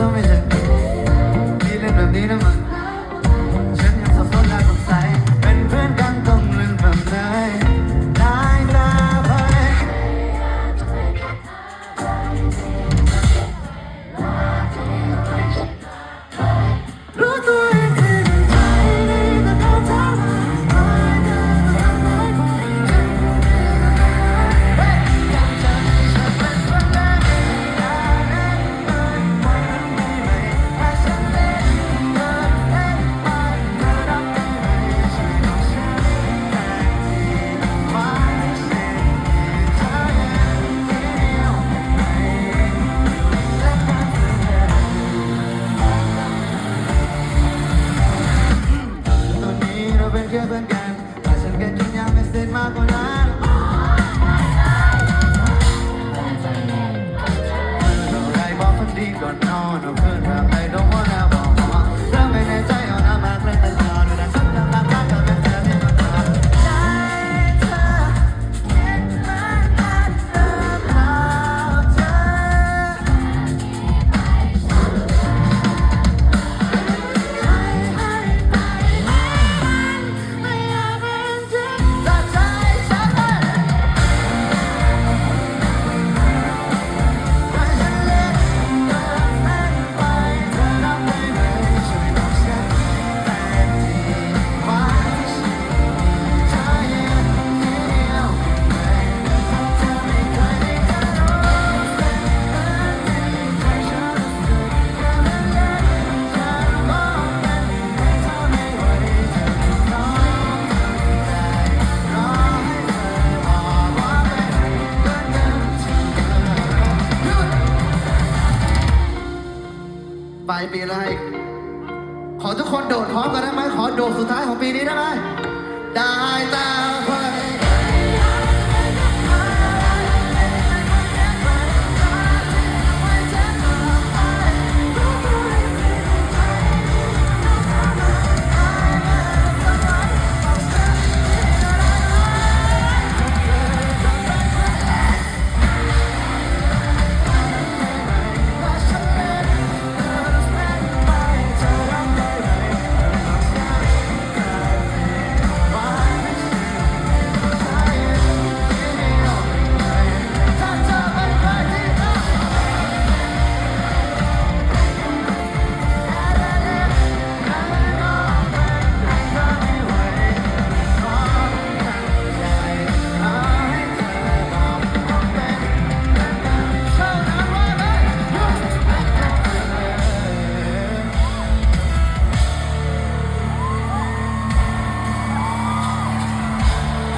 ต้องไม่ใช่ที่เล่นแบบนี้นะมันฉันยังสับสนและสงสัยเป็นเพื่อนกันต้องลืมแบบไหนได้ตาไปรู้ตัวเองคือใจดีแต่เขาทำเป็นแค่เพื่อนกันแต่ฉันแค่กินยาไม่เสร็จมากกว่านั้นเราได้บอกคนดีก่อนนอนเอาเพื่อนแบบไหนต้องว่าแล้วบอกว่าเริ่มไม่แน่ใจเอาหน้ามาเล่นแต่นอนแต่ฉันยังรักรักกับเป็นเธอที่มันทำใจเธอคิดมันอาจจะพาเธอปลายปีแล้วขอทุกคนโดดพร้อมกันได้ไหมขอโดดสุดท้ายของปีนี้ได้ไหมได้แต่